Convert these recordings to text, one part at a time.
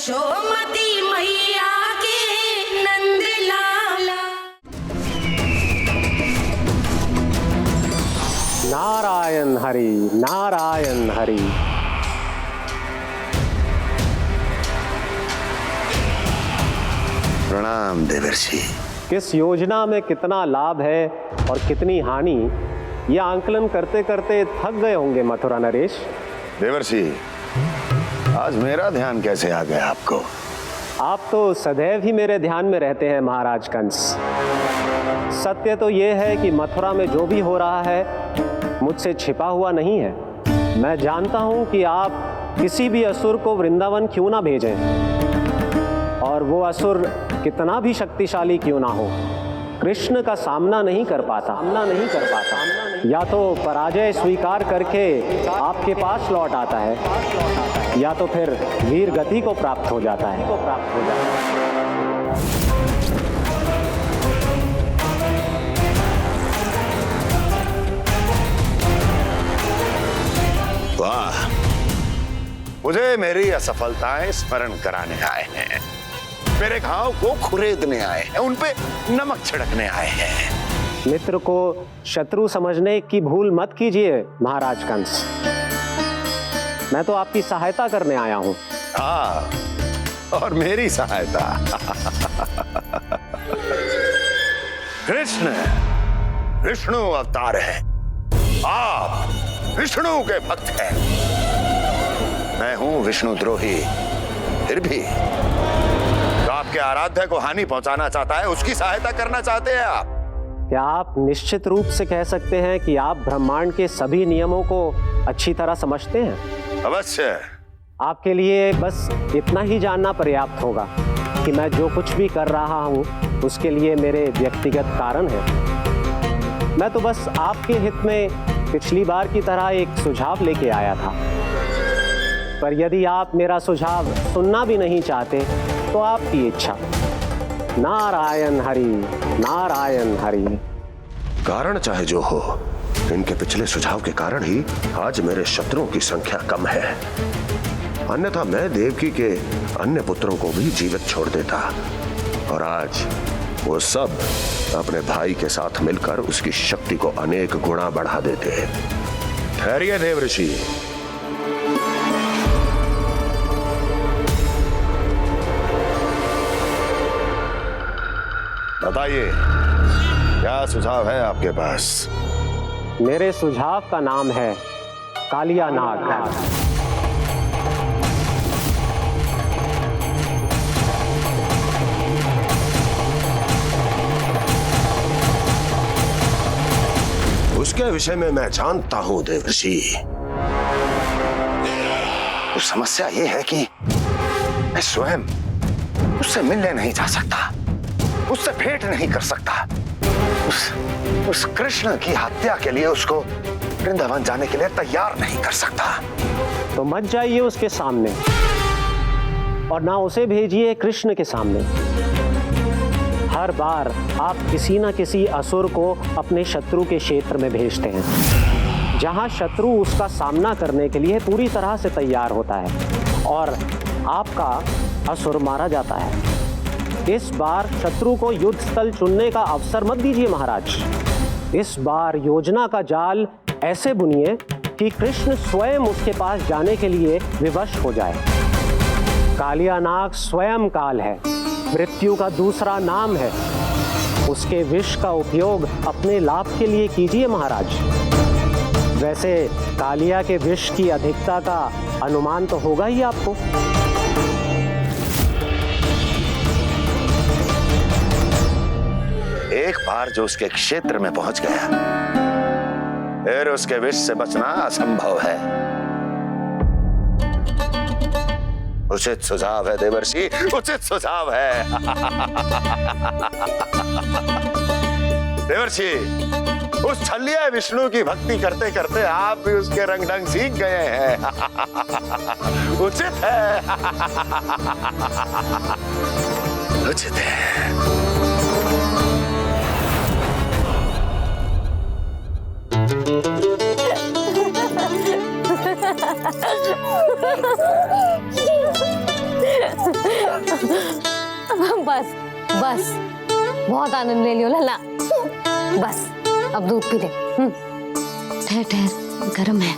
यशोमती मैया के नंद लाला। नारायण हरि, नारायण हरि। प्रणाम देवर्षि। किस योजना में कितना लाभ है और कितनी हानि, ये आंकलन करते करते थक गए होंगे मथुरा नरेश। देवर्षि, आज मेरा ध्यान कैसे आ गया आपको? आप तो सदैव ही मेरे ध्यान में रहते हैं महाराज कंस। सत्य तो ये है कि मथुरा में जो भी हो रहा है मुझसे छिपा हुआ नहीं है। मैं जानता हूं कि आप किसी भी असुर को वृंदावन क्यों ना भेजें, और वो असुर कितना भी शक्तिशाली क्यों ना हो, कृष्ण का सामना नहीं कर पाता। या तो पराजय स्वीकार करके आपके पास लौट आता है, या तो फिर वीर गति को प्राप्त हो जाता है। वाह, मुझे मेरी असफलताएं स्मरण कराने आए हैं, मेरे घाव को खुरेदने आए हैं, उन पे नमक छिड़कने आए हैं। मित्र को शत्रु समझने की भूल मत कीजिए महाराज कंस। मैं तो आपकी सहायता करने आया हूं। हाँ, और मेरी सहायता। कृष्ण विष्णु अवतार है, आप विष्णु के भक्त हैं। मैं हूं विष्णु द्रोही, फिर भी जो आपके आराध्य को हानि पहुंचाना चाहता है उसकी सहायता करना चाहते हैं आप। क्या आप निश्चित रूप से कह सकते हैं कि आप ब्रह्मांड के सभी नियमों को अच्छी तरह समझते हैं? अवश्य। आपके लिए बस इतना ही जानना पर्याप्त होगा कि मैं जो कुछ भी कर रहा हूं उसके लिए मेरे व्यक्तिगत कारण हैं। मैं तो बस आपके हित में पिछली बार की तरह एक सुझाव लेके आया था, पर यदि आप मेरा सुझाव सुनना भी नहीं चाहते तो आपकी इच्छा। नारायण हरि, नारायण हरि। कारण चाहे जो हो, इनके पिछले सुझाव के कारण ही आज मेरे शत्रुओं की संख्या कम है। अन्यथा मैं देवकी के अन्य पुत्रों को भी जीवित छोड़ देता, और आज वो सब अपने भाई के साथ मिलकर उसकी शक्ति को अनेक गुना बढ़ा देते। ठहरिए देवर्षि, बताइए क्या सुझाव है आपके पास? मेरे सुझाव का नाम है कालिया नाग। उसके विषय में मैं जानता हूं देवर्षि। तो समस्या ये है कि मैं स्वयं उससे मिलने नहीं जा सकता, उससे भेंट नहीं कर सकता। उस कृष्ण की हत्या के लिए उसको वृंदावन जाने के लिए तैयार नहीं कर सकता। तो मत जाइए उसके सामने, और ना उसे भेजिए कृष्ण के सामने। हर बार आप किसी न किसी असुर को अपने शत्रु के क्षेत्र में भेजते हैं, जहां शत्रु उसका सामना करने के लिए पूरी तरह से तैयार होता है और आपका असुर मारा जाता है। इस बार शत्रु को युद्ध स्थल चुनने का अवसर मत दीजिए महाराज। इस बार योजना का जाल ऐसे बुनिए कि कृष्ण स्वयं उसके पास जाने के लिए विवश हो जाए। कालिया नाग स्वयं काल है, मृत्यु का दूसरा नाम है। उसके विष का उपयोग अपने लाभ के लिए कीजिए महाराज। वैसे कालिया के विष की अधिकता का अनुमान तो होगा ही आपको। एक बार जो उसके क्षेत्र में पहुंच गया, फिर उसके विष से बचना असंभव है। उचित सुझाव है देवर्षि, उचित सुझाव है। देवर्षि, उस छलिया विष्णु की भक्ति करते करते आप भी उसके रंग ढंग सीख गए हैं। उचित है, उचित है। बस बस, बहुत आनंद ले लियो लल्ला। बस अब दूध पी ले। ठहर ठहर, गर्म है।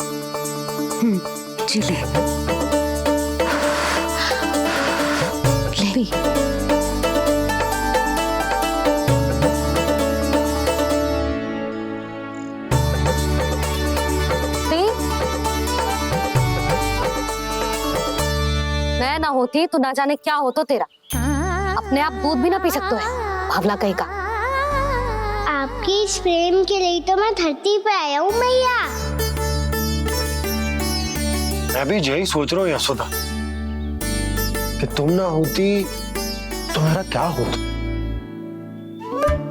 जी ले पी। मैं ना होती तो ना जाने क्या हो तो तेरा। अपने आप दूध भी ना पी सकते है, भावला कहीं का। आपकी इस प्रेम के लिए तो मैं धरती पे आया हूँ मैया। मैं भी यही सोच रहा हूँ यशोदा कि तुम ना होती तो मेरा क्या होता।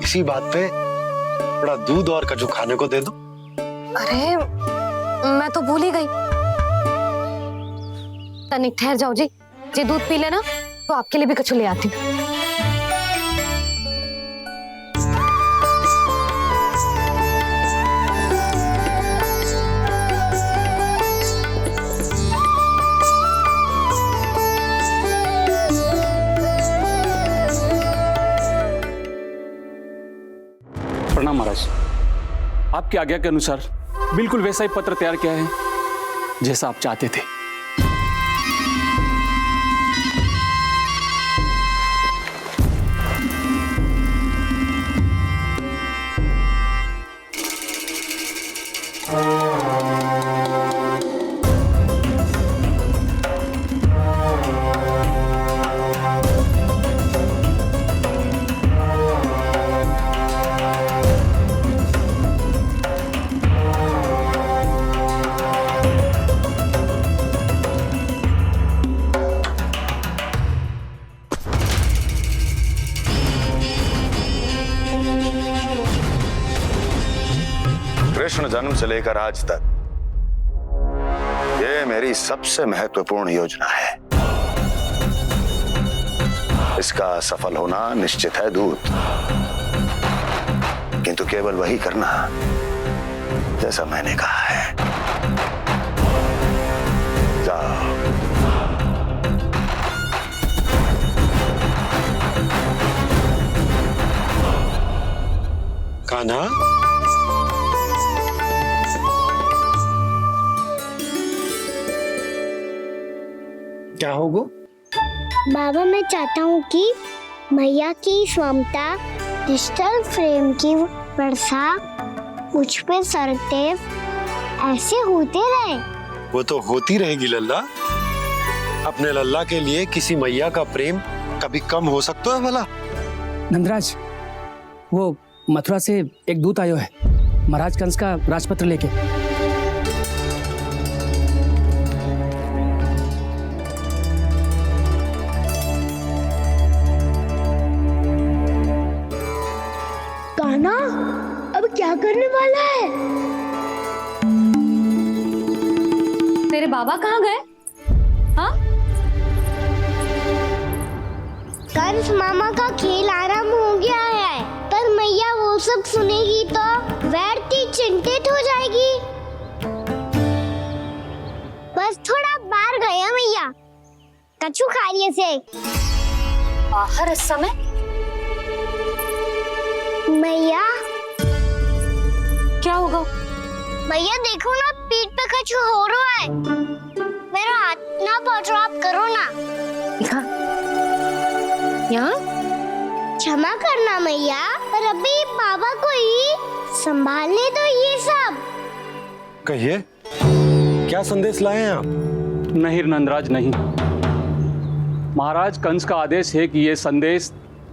इसी बात पे थोड़ा दूध और कजू खाने को दे दो। अरे मैं तो भूल ही गई। तनिक ठहर जाओ जी, दूध पी लेना तो आपके लिए भी कछु ले आती हूँ। प्रणाम महाराज। आपकी आज्ञा के अनुसार बिल्कुल वैसा ही पत्र तैयार किया है जैसा आप चाहते थे। कृष्ण जन्म से लेकर आज तक ये मेरी सबसे महत्वपूर्ण योजना है। इसका सफल होना निश्चित है दूत, किंतु केवल वही करना जैसा मैंने कहा है। जाओ। कान्हा, क्या होगा? बाबा मैं चाहता हूँ कि मैया की ममता क्रिस्टल फ्रेम की वर्षा मुझ पे सरते ऐसे होते रहे। वो तो होती रहेगी लल्ला। अपने लल्ला के लिए किसी मैया का प्रेम कभी कम हो सकता है भला? नंदराज, वो मथुरा से एक दूत आयो है महाराज कंस का राजपत्र लेके। कान्हा अब क्या करने वाला है? तेरे बाबा कहाँ गए? हाँ? कंस मामा का खेल आराम हो गया है, पर मैया वो सब सुनेगी तो व्यर्थ चिंतित हो जाएगी। बस थोड़ा बाहर गया मैया, कछु खा लिये से। बाहर इस समय? मैया क्या होगा? मैया देखो ना, पीठ पे कछु हो रहा है। मेरा हाथ ना पकड़ो, आप करो ना। दिखा यहाँ। क्षमा करना मैया, पर अभी बाबा को ही संभालने दो ये सब। कहिए, क्या संदेश लाए हैं आप? नहीं नंदराज, नहीं। महाराज कंस का आदेश है कि ये संदेश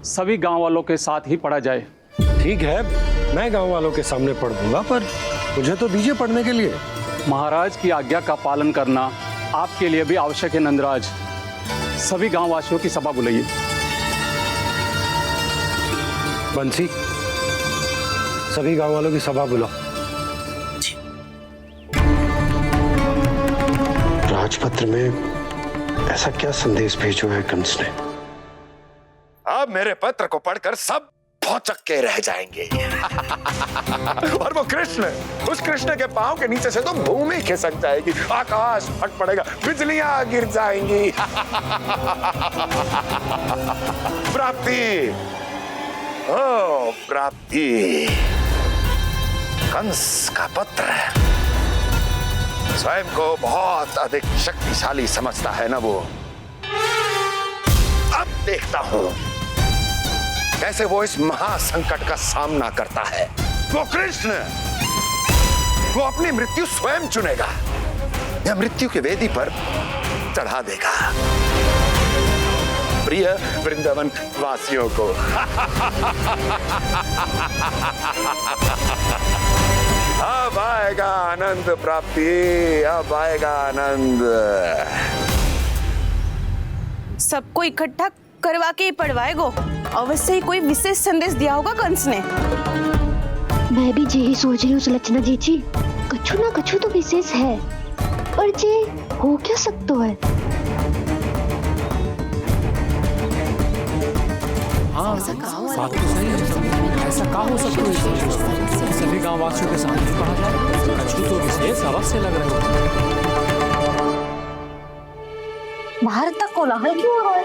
सभी गांव वालों के साथ ही पढ़ा जाए। ठीक है, मैं गांव वालों के सामने पढ़ दूंगा, पर मुझे तो दीजिए पढ़ने के लिए। महाराज की आज्ञा का पालन करना आपके लिए भी आवश्यक है नंदराज। सभी गांव वासियों की सभा बुलाइए। बंसी, सभी गांव वालों की सभा बुलाओ। राजपत्र में ऐसा क्या संदेश भेजो है कंस ने? अब मेरे पत्र को पढ़कर सब भौचक के रह जाएंगे। और वो कृष्ण, उस कृष्ण के पांव के नीचे से तो भूमि खिसक जाएगी, आकाश फट पड़ेगा, बिजलियां गिर जाएंगी। प्राप्ति, ओ प्राप्ति, कंस का पुत्र स्वयं को बहुत अधिक शक्तिशाली समझता है ना वो। अब देखता हूं कैसे वो इस महासंकट का सामना करता है। वो कृष्ण, वो अपनी मृत्यु स्वयं चुनेगा या मृत्यु की वेदी पर चढ़ा देगा प्रिय वृंदावन वासियों को। अब आएगा आनंद प्राप्ति, अब आएगा आनंद। सबको इकट्ठा करवा के ही पढ़वाएगो। अवश्य ही कोई विशेष संदेश दिया होगा कंस ने। मैं भी यही सोच रही हूँ सुलक्षणा जीजी, कछु ना कछु तो विशेष है, पर जे हो क्या सकता है। हाँ, बात तो सही है। ऐसा कहा हो सकता है सभी गांव वासियों के सामने कहा जाए, कछु तो विशेष अवश्य लग रहे हो। बाहर तक कोलाहल क्यों हो रहा है?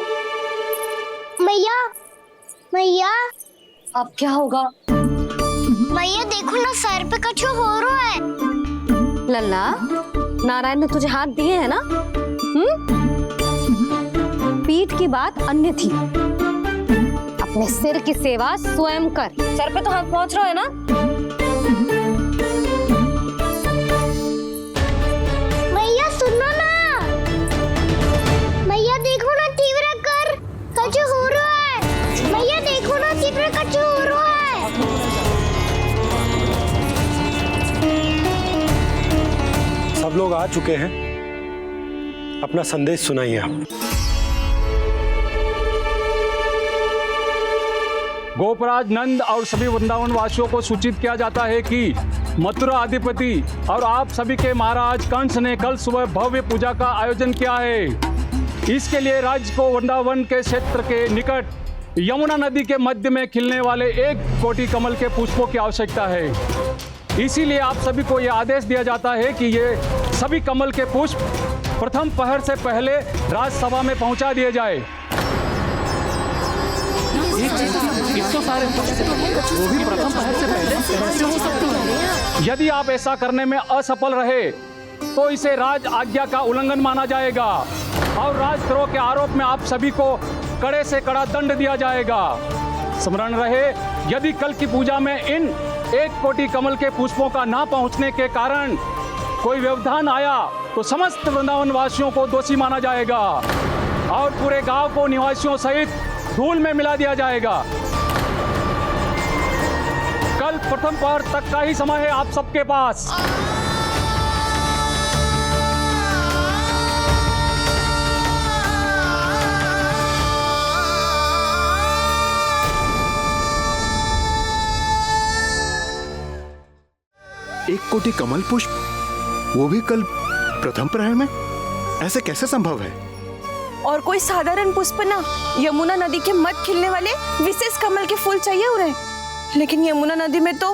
मैया, मैया, अब क्या होगा? मैया देखो ना, सर पे कछु हो रहा है। लल्ला, नारायण ने तुझे हाथ दिए हैं ना? पीठ की बात अन्य थी, अपने सिर की सेवा स्वयं कर। सर पे तो हाथ पहुंच रहा है ना? मैया सुनो ना, मैया देखो ना, तीव्र कर कछु हो रहा है। मैया देखो ना, तीव्र कछु हो रहा है। सब लोग आ चुके हैं, अपना संदेश सुनाइए आप। गोपराज नंद और सभी वृंदावन वासियों को सूचित किया जाता है कि मथुरा अधिपति और आप सभी के महाराज कंस ने कल सुबह भव्य पूजा का आयोजन किया है। इसके लिए राज्य को वृंदावन के क्षेत्र के निकट यमुना नदी के मध्य में खिलने वाले 1 कोटि कमल के पुष्पों की आवश्यकता है। इसीलिए आप सभी को यह आदेश दिया जाता है कि ये सभी कमल के पुष्प प्रथम पहर से पहले राजसभा में पहुंचा दिए जाए। वो भी प्रथम पहर से पहले कैसे हो सकते हैं? यदि आप ऐसा करने में असफल रहे तो इसे राज आज्ञा का उल्लंघन माना जाएगा और राजद्रोह के आरोप में आप सभी को कड़े से कड़ा दंड दिया जाएगा। स्मरण रहे, यदि कल की पूजा में इन 1 कोटि कमल के पुष्पों का ना पहुंचने के कारण कोई व्यवधान आया तो समस्त वृंदावन वासियों को दोषी माना जाएगा और पूरे गांव को निवासियों सहित धूल में मिला दिया जाएगा। कल प्रथम पहर तक का ही समय है आप सबके पास। एक कोटि कमल पुष्प, वो भी कल प्रथम प्रहर में? ऐसे कैसे संभव है? और कोई साधारण पुष्प ना, यमुना नदी के मध्य खिलने वाले विशेष कमल के फूल चाहिए उन्हें। लेकिन यमुना नदी में तो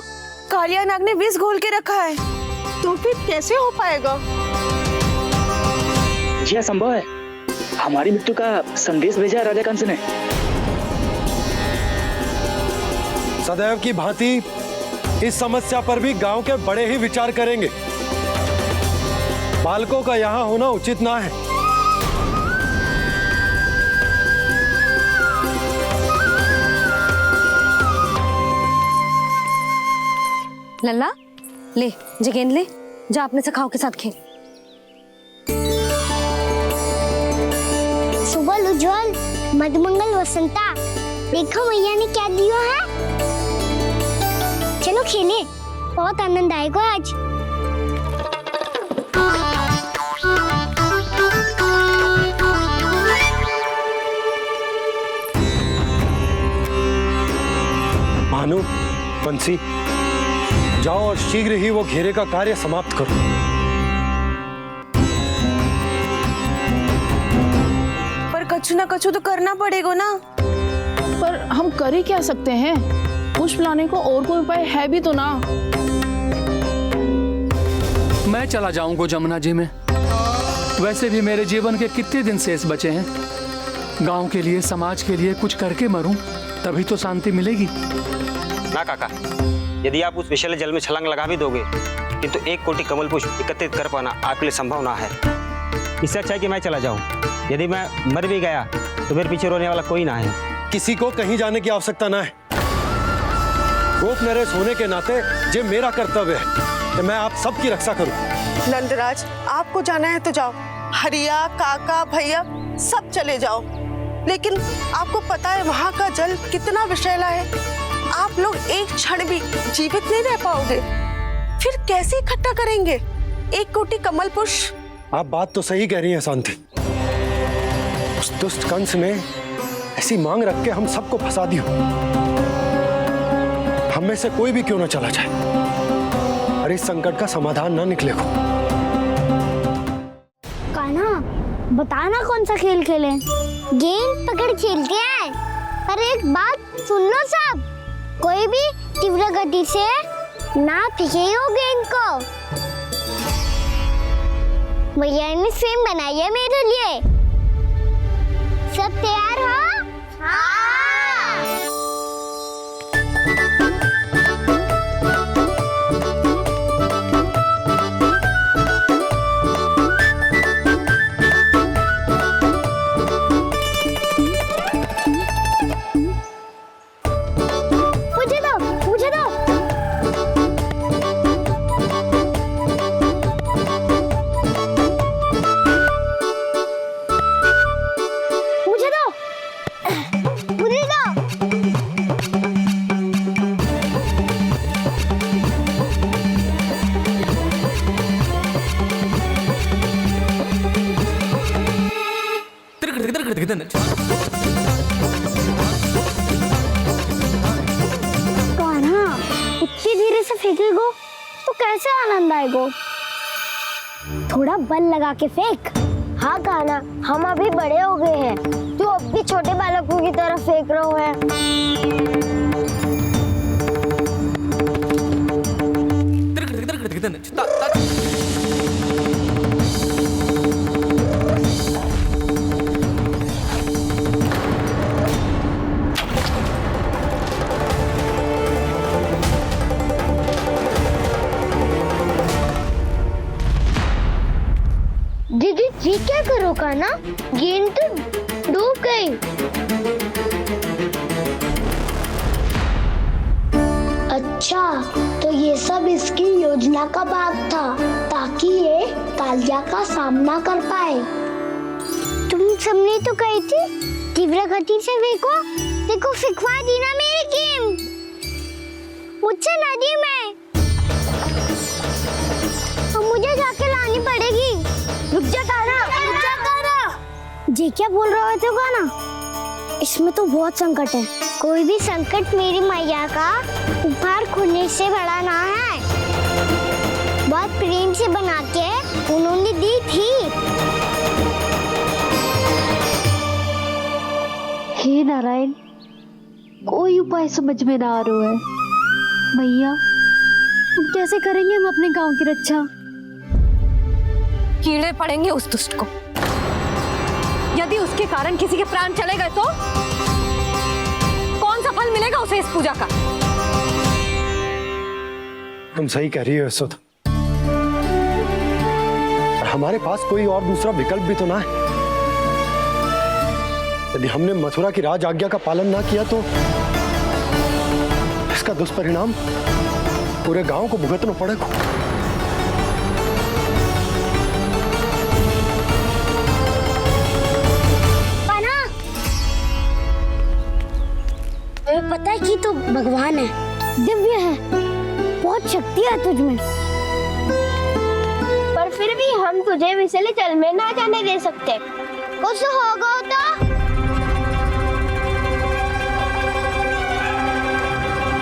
कालिया नाग ने विष घोल के रखा है, तो फिर कैसे हो पाएगा? जी असंभव है। हमारी मृत्यु का संदेश भेजा है राजा कंस ने। सदैव की भांति इस समस्या पर भी गांव के बड़े ही विचार करेंगे। बालकों का यहाँ होना उचित ना है। लल्ला, ले जे गेंद ले, जा अपने सखाओं के साथ खेल। सुबह उज्जवल, मधुमंगल वसंता, देखो मैया ने क्या दिया है। चलो खेलें, बहुत आनंद आएगा आज। भानु, बंसी, जाओ और शीघ्र ही वो घेरे का कार्य समाप्त करो। पर कछु ना कछु तो करना पड़ेगा ना। पर हम कर ही क्या सकते हैं? पुष्प लाने को और कोई उपाय है भी तो ना। मैं चला जाऊंगा जमुना जी में। वैसे भी मेरे जीवन के कितने दिन शेष बचे हैं। गांव के लिए, समाज के लिए कुछ करके मरूं, तभी तो शांति मिलेगी। ना काका, यदि आप उस विषैले जल में छलांग लगा भी दोगे, किंतु 1 कोटि कमल पुष्प एकत्रित कर पाना आपके लिए संभव ना है। इससे अच्छा है कि मैं चला जाऊं। यदि मैं मर भी गया तो मेरे पीछे रोने वाला कोई ना है। किसी को कहीं जाने की आवश्यकता ना है। गोप नरेश होने के नाते ये मेरा कर्तव्य है कि मैं आप सबकी रक्षा करूं। नंदराज, आपको जाना है तो जाओ। हरिया, काका, भैया सब चले जाओ। लेकिन आपको पता है वहाँ का जल कितना विषैला है। आप लोग एक क्षण भी जीवित नहीं रह पाओगे। फिर कैसे इकट्ठा करेंगे 1 कोटि कमल पुष्प? आप बात तो सही कह रही हैं शांति। उस दुष्ट कंस ने ऐसी मांग रख के हम सबको फंसा दी हो। हम में से कोई भी क्यों ना चला जाए और इस संकट का समाधान ना निकले को। कान्हा, बताना कौन सा खेल खेलें? गेंद पकड़ खेलते हैं। पर एक बात सुन लो सब, कोई भी तीव्र गति से ना फेंकेगा गेंद को। भैया ने फ्रेम बनाई है मेरे लिए। सब तैयार हो? हाँ। मुझे दो, मुझे दो। मुझे दो, मुझे दो। कान्हा, इतनी धीरे से फेंकेगो तो कैसे आनंद आएगो? थोड़ा बल लगा के फेंक। हाँ कान्हा, हम अभी बड़े हो गए हैं, तू अब भी छोटे बालकों की तरह फेंक रहे है। दीदी, ये क्या करो कान्हा? गेंद तो डूब गई। अच्छा, तो ये सब इसकी योजना का भाग था ताकि ये कालिया का सामना कर पाए। तुम सबने तो कही थी तीव्र गति से फेंको। देखो, फेंकवा दी ना मेरी गेंद मुझसे नदी में। अब मुझे जाके लानी पड़ेगी। रुक जा कान्हा, रुक जा कान्हा। जी क्या बोल रहे थे कान्हा? इसमें तो बहुत संकट है। कोई भी संकट मेरी मैया का उपहार खोने से बड़ा ना है। बहुत प्रेम से बना के उन्होंने दी थी। हे नारायण, कोई उपाय समझ में ना आ रहा है। भैया, अब कैसे करेंगे हम अपने गांव की रक्षा? कीड़े पड़ेंगे उस दुष्ट को। यदि उसके कारण किसी के प्राण चले गए तो कौन सा फल मिलेगा उसे इस पूजा का? तुम सही कह रही हो यशोदा। हमारे पास कोई और दूसरा विकल्प भी तो ना है। यदि हमने मथुरा की राज आज्ञा का पालन ना किया तो इसका दुष्परिणाम पूरे गांव को भुगतना पड़ेगा। पता है कि तो भगवान है, दिव्य है, बहुत शक्ति है तुझमें। पर फिर भी हम तुझे विषैले जल में ना जाने दे सकते। कुछ होगा तो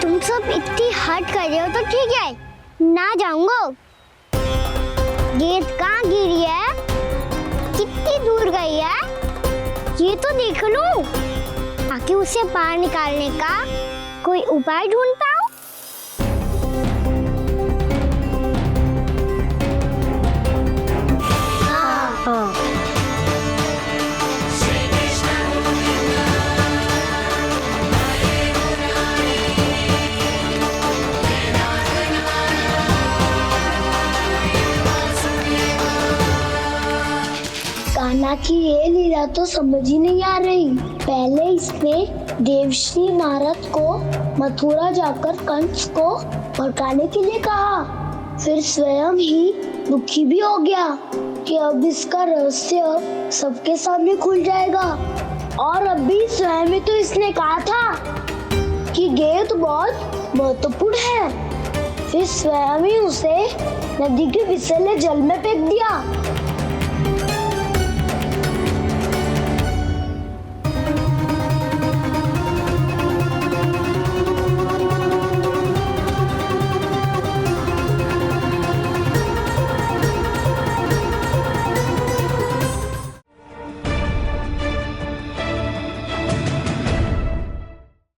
तुम सब इतनी हट कर रहे हो तो ठीक है, ना जाऊंगा। गेंद कहाँ गिरी है, कितनी दूर गई है, ये तो देख लो। ताकि उसे बाहर निकालने का कोई उपाय ढूंढ पाओ? हाँ कान्हा की ये लीला तो समझ ही नहीं आ रही। पहले इसने देवश्री नारद को मथुरा जाकर कंस को भड़काने के लिए कहा, फिर स्वयं ही दुखी भी हो गया कि अब इसका रहस्य सबके सामने खुल जाएगा। और अभी स्वयं ही तो इसने कहा था कि गेट बहुत महत्वपूर्ण है, फिर स्वयं ही उसे नदी के विसले जल में फेंक दिया।